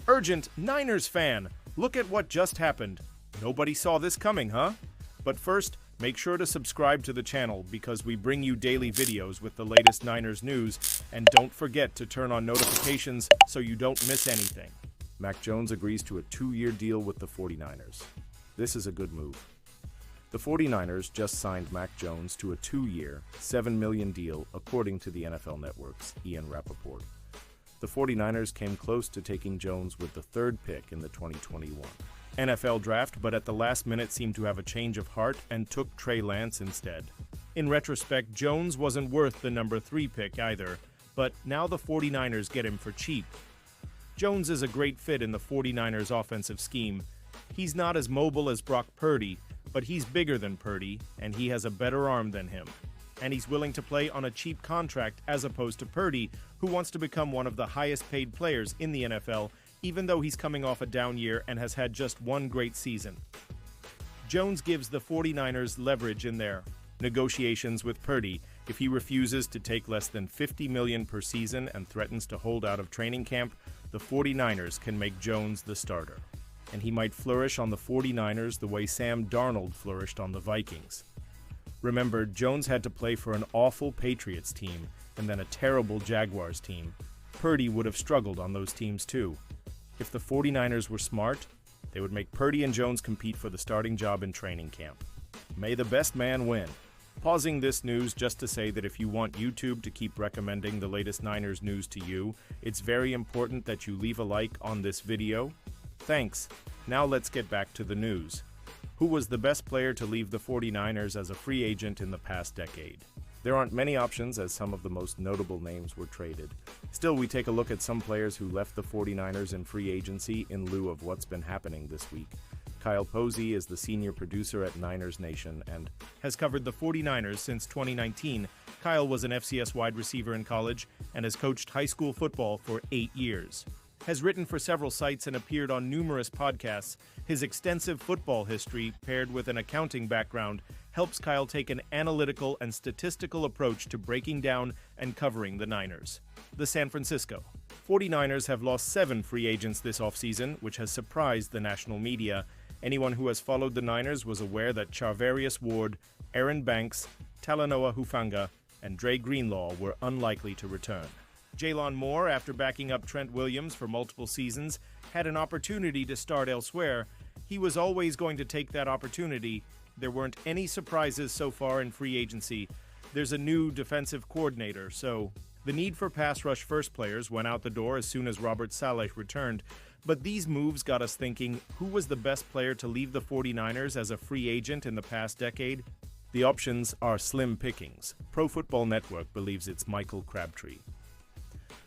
Urgent Niners fan, look at what just happened. Nobody saw this coming, huh? But first, make sure to subscribe to the channel because we bring you daily videos with the latest Niners news, and don't forget to turn on notifications so you don't miss anything. Mac Jones agrees to a 2-year deal with the 49ers. This is a good move. The 49ers just signed Mac Jones to a 2-year, $7 million deal according to the NFL Network's Ian Rappaport. The 49ers came close to taking Jones with the 3rd pick in the 2021 NFL Draft, but at the last minute seemed to have a change of heart and took Trey Lance instead. In retrospect, Jones wasn't worth the number 3 pick either, but now the 49ers get him for cheap. Jones is a great fit in the 49ers' offensive scheme. He's not as mobile as Brock Purdy, but he's bigger than Purdy, and he has a better arm than him. And he's willing to play on a cheap contract as opposed to Purdy, who wants to become one of the highest-paid players in the NFL, even though he's coming off a down year and has had just one great season. Jones gives the 49ers leverage in their negotiations with Purdy. If he refuses to take less than $50 million per season and threatens to hold out of training camp, the 49ers can make Jones the starter. And he might flourish on the 49ers the way Sam Darnold flourished on the Vikings. Remember, Jones had to play for an awful Patriots team and then a terrible Jaguars team. Purdy would have struggled on those teams too. If the 49ers were smart, they would make Purdy and Jones compete for the starting job in training camp. May the best man win. Pausing this news just to say that if you want YouTube to keep recommending the latest Niners news to you, it's very important that you leave a like on this video. Thanks. Now let's get back to the news. Who was the best player to leave the 49ers as a free agent in the past decade? There aren't many options as some of the most notable names were traded. Still, we take a look at some players who left the 49ers in free agency in lieu of what's been happening this week. Kyle Posey is the senior producer at Niners Nation and has covered the 49ers since 2019. Kyle was an FCS wide receiver in college and has coached high school football for 8 years. Has written for several sites and appeared on numerous podcasts. His extensive football history, paired with an accounting background, helps Kyle take an analytical and statistical approach to breaking down and covering the Niners. The San Francisco 49ers have lost 7 free agents this offseason, which has surprised the national media. Anyone who has followed the Niners was aware that Charvarius Ward, Aaron Banks, Talanoa Hufanga, and Dre Greenlaw were unlikely to return. Jalen Moore, after backing up Trent Williams for multiple seasons, had an opportunity to start elsewhere. He was always going to take that opportunity. There weren't any surprises so far in free agency. There's a new defensive coordinator, so the need for pass rush first players went out the door as soon as Robert Saleh returned. But these moves got us thinking, who was the best player to leave the 49ers as a free agent in the past decade? The options are slim pickings. Pro Football Network believes it's Michael Crabtree.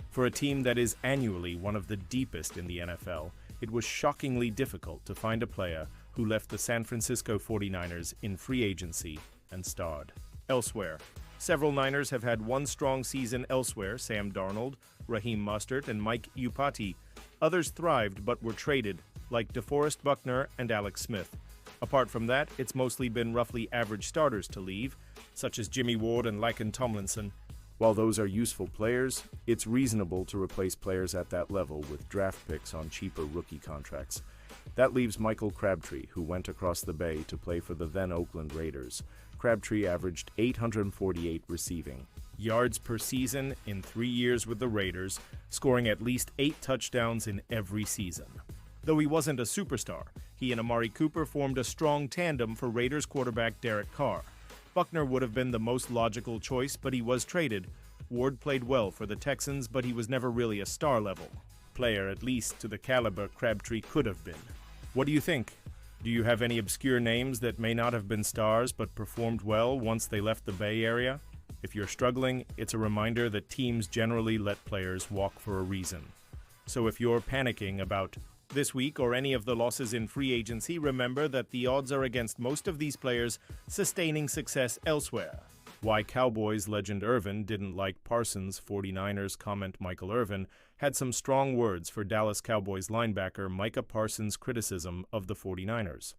For a team that is annually one of the deepest in the NFL, it was shockingly difficult to find a player who left the San Francisco 49ers in free agency and starred elsewhere. Several Niners have had one strong season elsewhere: Sam Darnold, Raheem Mostert, and Mike Iupati. Others thrived but were traded, like DeForest Buckner and Alex Smith. Apart from that, it's mostly been roughly average starters to leave, such as Jimmy Ward and Laken Tomlinson. While those are useful players, it's reasonable to replace players at that level with draft picks on cheaper rookie contracts. That leaves Michael Crabtree, who went across the bay to play for the then Oakland Raiders. Crabtree averaged 848 receiving yards per season in 3 years with the Raiders, scoring at least 8 touchdowns in every season. Though he wasn't a superstar, he and Amari Cooper formed a strong tandem for Raiders quarterback Derek Carr. Buckner would have been the most logical choice, but he was traded. Ward played well for the Texans, but he was never really a star-level player, at least to the caliber Crabtree could have been. What do you think? Do you have any obscure names that may not have been stars but performed well once they left the Bay Area? If you're struggling, it's a reminder that teams generally let players walk for a reason. So if you're panicking about this week or any of the losses in free agency, remember that the odds are against most of these players sustaining success elsewhere. Why Cowboys legend Irvin didn't like Parsons' 49ers comment. Michael Irvin had some strong words for Dallas Cowboys linebacker Micah Parsons' criticism of the 49ers.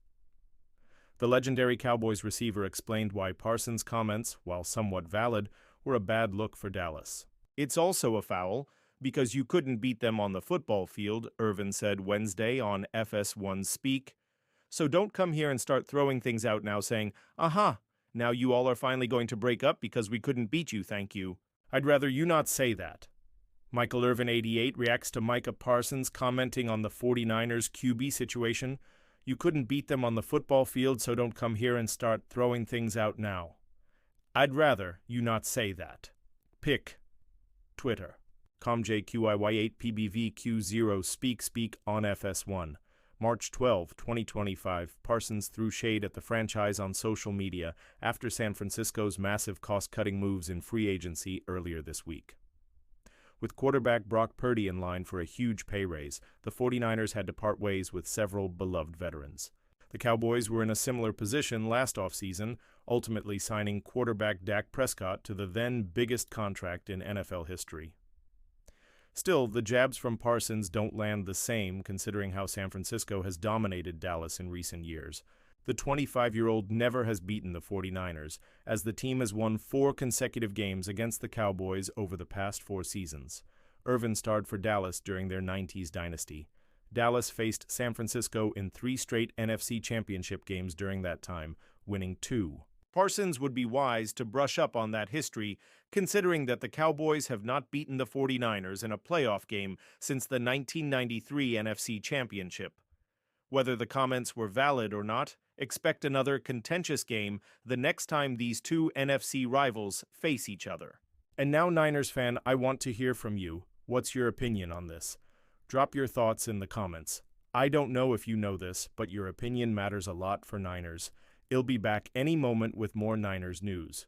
The legendary Cowboys receiver explained why Parsons' comments, while somewhat valid, were a bad look for Dallas. It's also a foul, because you couldn't beat them on the football field, Irvin said Wednesday on FS1 Speak. So don't come here and start throwing things out now saying, aha, now you all are finally going to break up because we couldn't beat you, thank you. I'd rather you not say that. Michael Irvin 88 reacts to Micah Parsons commenting on the 49ers QB situation. You couldn't beat them on the football field, so don't come here and start throwing things out now. I'd rather you not say that. Pick. Twitter. ComJQIY8PBVQ0 Speak on FS1. March 12, 2025, Parsons threw shade at the franchise on social media after San Francisco's massive cost-cutting moves in free agency earlier this week. With quarterback Brock Purdy in line for a huge pay raise, the 49ers had to part ways with several beloved veterans. The Cowboys were in a similar position last offseason, ultimately signing quarterback Dak Prescott to the then biggest contract in NFL history. Still, the jabs from Parsons don't land the same considering how San Francisco has dominated Dallas in recent years. The 25-year-old never has beaten the 49ers, as the team has won 4 consecutive games against the Cowboys over the past 4 seasons. Irvin starred for Dallas during their 90s dynasty. Dallas faced San Francisco in 3 straight NFC Championship games during that time, winning 2. Parsons would be wise to brush up on that history, considering that the Cowboys have not beaten the 49ers in a playoff game since the 1993 NFC Championship. Whether the comments were valid or not, expect another contentious game the next time these 2 NFC rivals face each other. And now, Niners fan, I want to hear from you. What's your opinion on this? Drop your thoughts in the comments. I don't know if you know this, but your opinion matters a lot for Niners. I'll be back any moment with more Niners news.